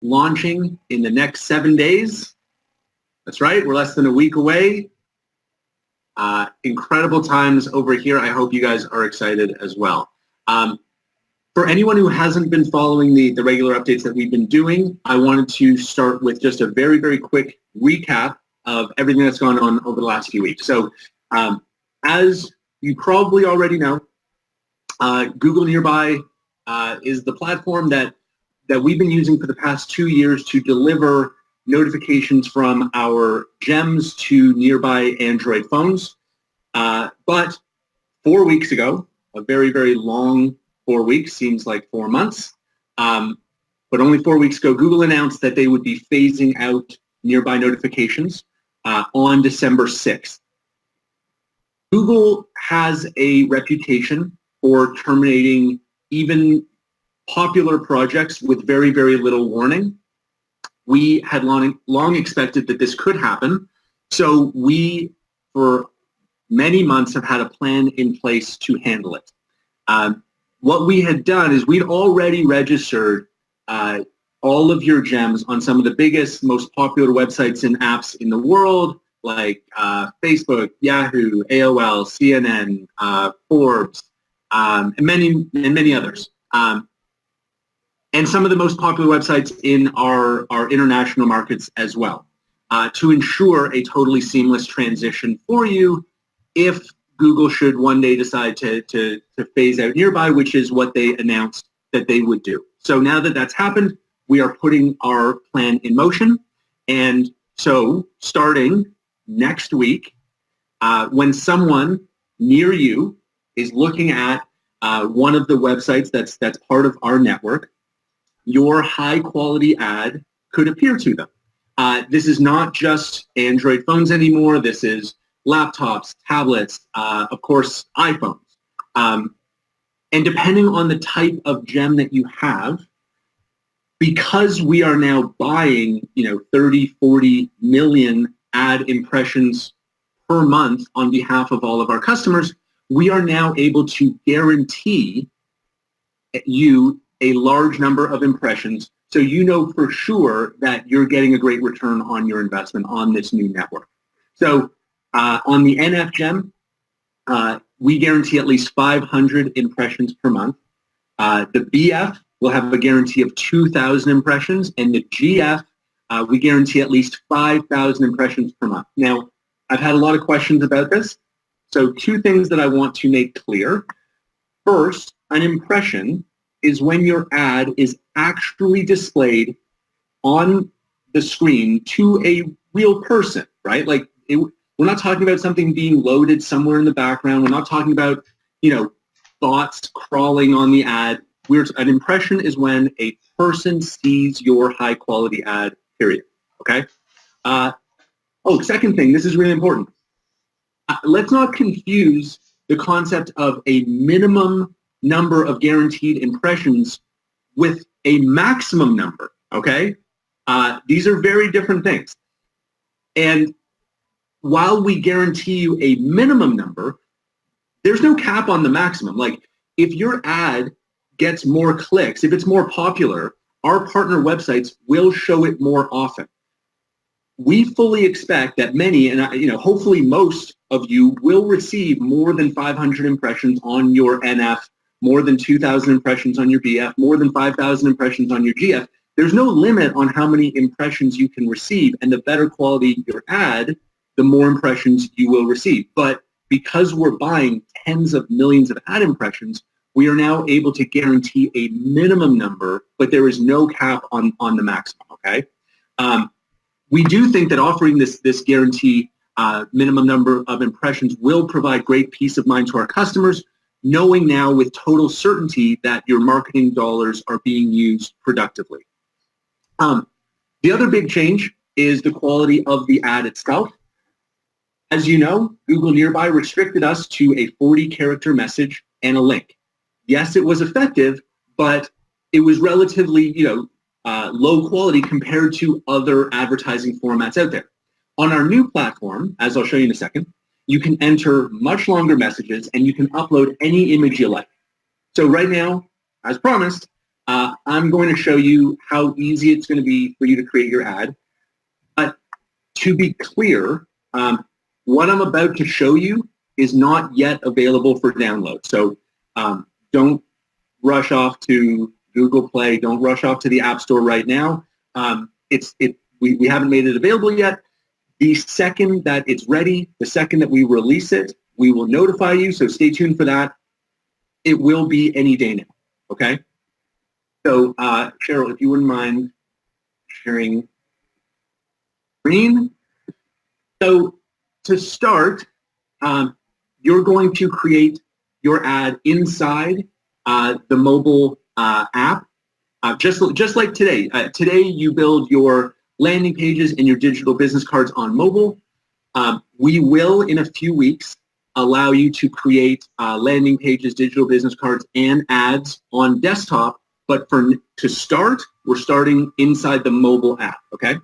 launching in the next 7 days. That's right, we're less than a week away. Incredible times over here. I hope you guys are excited as well. For anyone who hasn't been following the regular updates that we've been doing, I wanted to start with just a very, very quick recap of everything that's gone on over the last few weeks. So as you probably already know, Google Nearby is the platform that we've been using for the past 2 years to deliver notifications from our gems to nearby Android phones. But 4 weeks ago, a very, very long 4 weeks, seems like 4 months, but only 4 weeks ago, Google announced that they would be phasing out nearby notifications on December 6th. Google has a reputation for terminating even popular projects with very, very little warning. We had long expected that this could happen, so we, for many months, have had a plan in place to handle it. What we had done is we'd already registered all of your gems on some of the biggest, most popular websites and apps in the world, like Facebook, Yahoo, AOL, CNN, Forbes, and many others. And some of the most popular websites in our international markets as well, to ensure a totally seamless transition for you if Google should one day decide to phase out Nearby, which is what they announced that they would do. So now that that's happened, we are putting our plan in motion. And so starting next week, when someone near you is looking at one of the websites that's part of our network, your high quality ad could appear to them. This is not just Android phones anymore. This is laptops, tablets, of course, iPhones. And depending on the type of gem that you have, because we are now buying 30, 40 million ad impressions per month on behalf of all of our customers, we are now able to guarantee you a large number of impressions, so you know for sure that you're getting a great return on your investment on this new network. So on the NF gem, we guarantee at least 500 impressions per month. The BF will have a guarantee of 2,000 impressions, and the GF, we guarantee at least 5,000 impressions per month. Now, I've had a lot of questions about this, so 2 things that I want to make clear. First, an impression is when your ad is actually displayed on the screen to a real person, right? Like, we're not talking about something being loaded somewhere in the background. We're not talking about, bots crawling on the ad. An impression is when a person sees your high-quality ad, period, okay? Second thing, this is really important. Let's not confuse the concept of a minimum number of guaranteed impressions with a maximum number, okay? These are very different things. And while we guarantee you a minimum number, there's no cap on the maximum. Like, if your ad gets more clicks, if it's more popular, our partner websites will show it more often. We fully expect that many, and hopefully most of you, will receive more than 500 impressions on your NF, more than 2,000 impressions on your BF, more than 5,000 impressions on your GF. There's no limit on how many impressions you can receive, and the better quality your ad, the more impressions you will receive. But because we're buying tens of millions of ad impressions, we are now able to guarantee a minimum number, but there is no cap on the maximum, okay? We do think that offering this guarantee minimum number of impressions will provide great peace of mind to our customers, knowing now with total certainty that your marketing dollars are being used productively. The other big change is the quality of the ad itself. As you know, Google Nearby restricted us to a 40-character message and a link. Yes, it was effective, but it was relatively, low quality compared to other advertising formats out there. On our new platform, as I'll show you in a second, you can enter much longer messages and you can upload any image you like. So right now, as promised, I'm going to show you how easy it's going to be for you to create your ad. But to be clear, what I'm about to show you is not yet available for download. So don't rush off to Google Play. Don't rush off to the App Store right now. We haven't made it available yet. The second that it's ready, the second that we release it, we will notify you. So stay tuned for that. It will be any day now. Okay. So Cheryl, if you wouldn't mind sharing screen. So to start, you're going to create your ad inside the mobile app, just like today. Today you build your landing pages and your digital business cards on mobile. We will, in a few weeks, allow you to create landing pages, digital business cards, and ads on desktop. But to start, we're starting inside the mobile app, okay?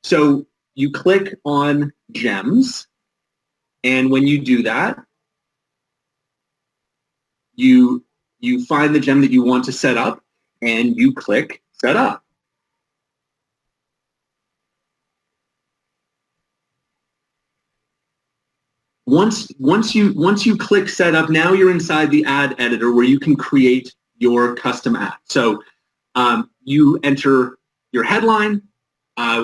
So you click on Gems, and when you do that, you find the gem that you want to set up, and you click Set Up. Once you click Set Up, now you're inside the ad editor where you can create your custom ad. So you enter your headline.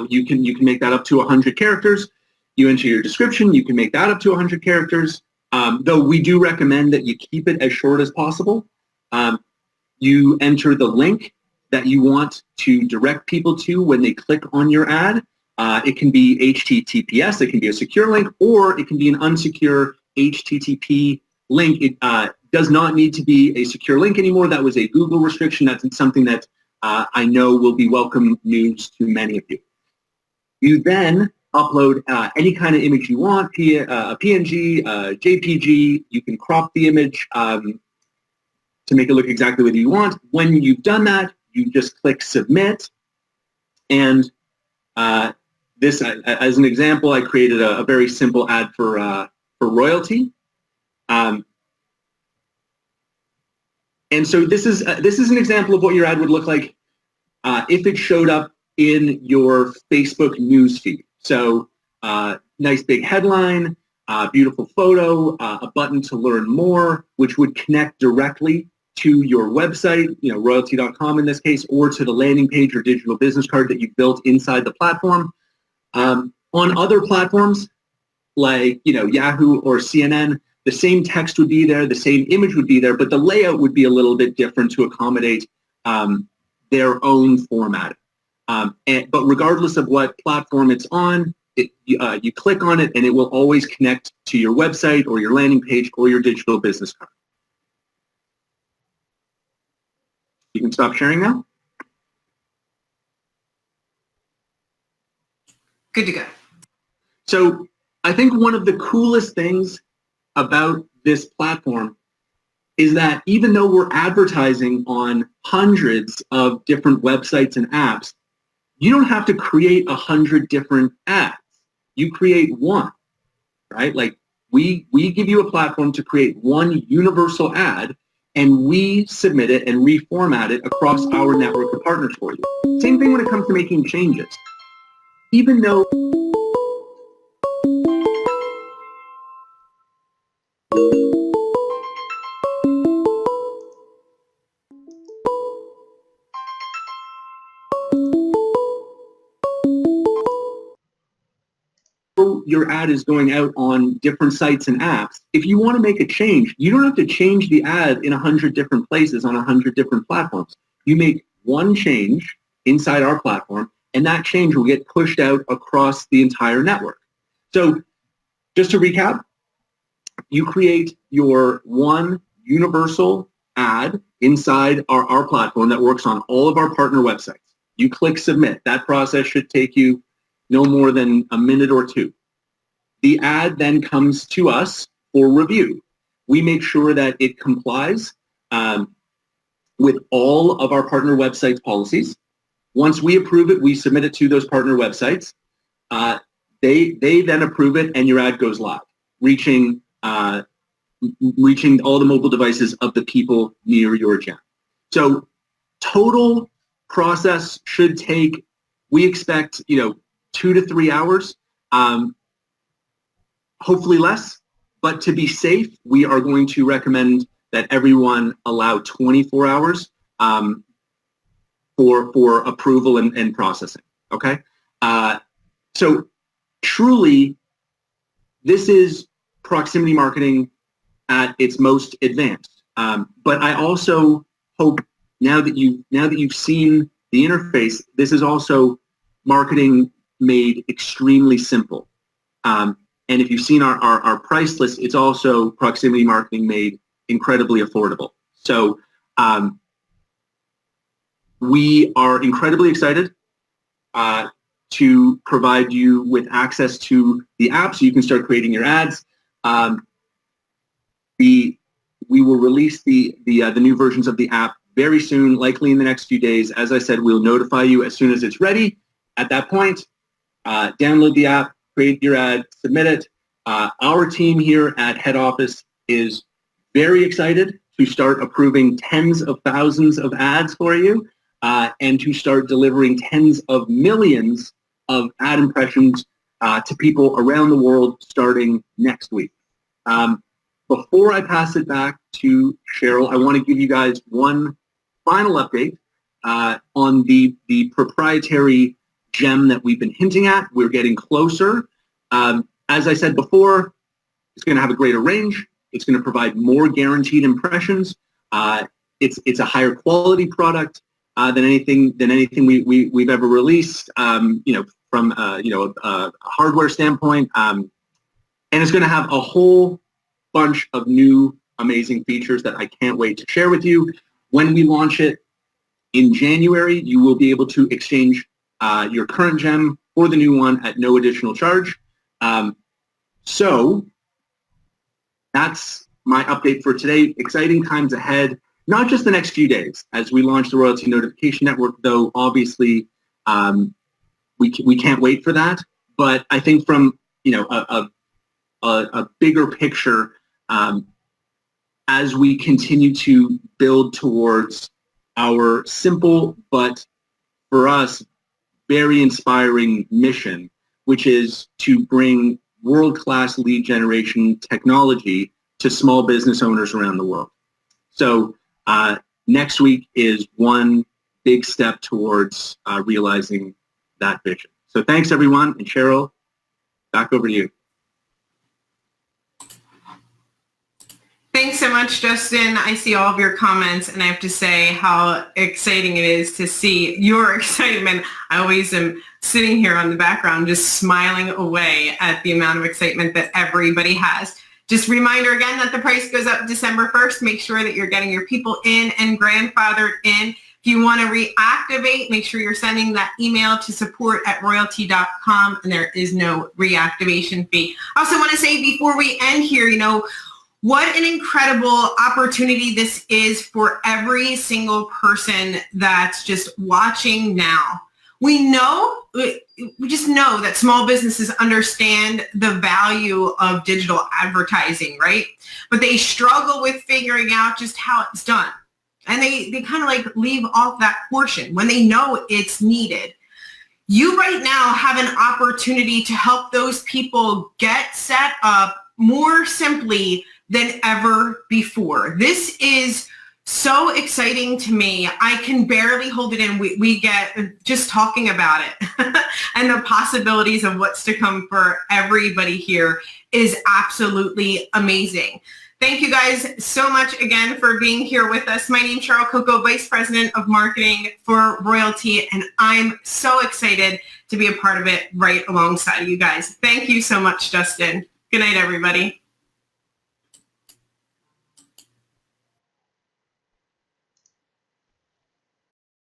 You can make that up to 100 characters. You enter your description. You can make that up to 100 characters. Though we do recommend that you keep it as short as possible. You enter the link that you want to direct people to when they click on your ad. It can be HTTPS, it can be a secure link, or it can be an unsecure HTTP link. It does not need to be a secure link anymore. That was a Google restriction. That's something that I know will be welcome news to many of you. You then upload any kind of image you want, a PNG, JPG. You can crop the image to make it look exactly what you want. When you've done that, you just click Submit. And this, as an example, I created a very simple ad for Royaltie. And so this is an example of what your ad would look like if it showed up in your Facebook news feed. So nice big headline, beautiful photo, a button to learn more, which would connect directly to your website, royaltie.com in this case, or to the landing page or digital business card that you built inside the platform. On other platforms like Yahoo or CNN, the same text would be there, the same image would be there, but the layout would be a little bit different to accommodate their own format. But regardless of what platform it's on, you click on it and it will always connect to your website or your landing page or your digital business card. You can stop sharing now. Good to go. So I think one of the coolest things about this platform is that even though we're advertising on hundreds of different websites and apps, you don't have to create 100 different ads. You create one, right? Like we give you a platform to create one universal ad, and we submit it and reformat it across our network of partners for you. Same thing when it comes to making changes. Even though your ad is going out on different sites and apps, if you want to make a change, you don't have to change the ad in 100 different places on 100 different platforms. You make one change inside our platform, and that change will get pushed out across the entire network. So just to recap, you create your one universal ad inside our platform that works on all of our partner websites. You click Submit. That process should take you no more than a minute or two. The ad then comes to us for review. We make sure that it complies with all of our partner websites policies. Once we approve it, we submit it to those partner websites. They then approve it, and your ad goes live, reaching all the mobile devices of the people near your gem. So Total process should take, we expect, 2 to 3 hours, hopefully less. But to be safe, we are going to recommend that everyone allow 24 hours for approval and processing. Okay, so truly, this is proximity marketing at its most advanced. But I also hope now that you've seen the interface, this is also marketing made extremely simple. And if you've seen our price list, it's also proximity marketing made incredibly affordable. So we are incredibly excited to provide you with access to the app so you can start creating your ads. We will release the new versions of the app very soon, likely in the next few days. As I said, we'll notify you as soon as it's ready. At that point, download the app, create your ad, submit it. Our team here at head office is very excited to start approving tens of thousands of ads for you and to start delivering tens of millions of ad impressions to people around the world starting next week. Before I pass it back to Cheryl, I want to give you guys one final update on the proprietary gem that we've been hinting at. We're getting closer. As I said before, it's going to have a greater range. It's going to provide more guaranteed impressions. It's a higher quality product than anything we've ever released. From a hardware standpoint, and it's going to have a whole bunch of new amazing features that I can't wait to share with you. When we launch it in January, you will be able to exchange your current gem for the new one at no additional charge. So that's my update for today. Exciting times ahead, not just the next few days as we launch the Royaltie Notification Network, though obviously we can't wait for that. But I think from a bigger picture, as we continue to build towards our simple but for us very inspiring mission, which is to bring world-class lead generation technology to small business owners around the world. So next week is one big step towards realizing that vision. So thanks, everyone. And Cheryl, back over to you. Thanks so much, Justin. I see all of your comments, and I have to say how exciting it is to see your excitement. I always am sitting here on the background just smiling away at the amount of excitement that everybody has. Just a reminder again that the price goes up December 1st. Make sure that you're getting your people in and grandfathered in. If you want to reactivate, make sure you're sending that email to support@royaltie.com, and there is no reactivation fee. I also want to say before we end here, what an incredible opportunity this is for every single person that's just watching now. We just know that small businesses understand the value of digital advertising, right? But they struggle with figuring out just how it's done. And they kind of leave off that portion when they know it's needed. You right now have an opportunity to help those people get set up more simply than ever before. This is so exciting to me. I can barely hold it in. We get just talking about it and the possibilities of what's to come for everybody here is absolutely amazing. Thank you guys so much again for being here with us. My name is Cheryl Coco, Vice President of Marketing for Royaltie, and I'm so excited to be a part of it right alongside you guys. Thank you so much, Justin. Good night, everybody.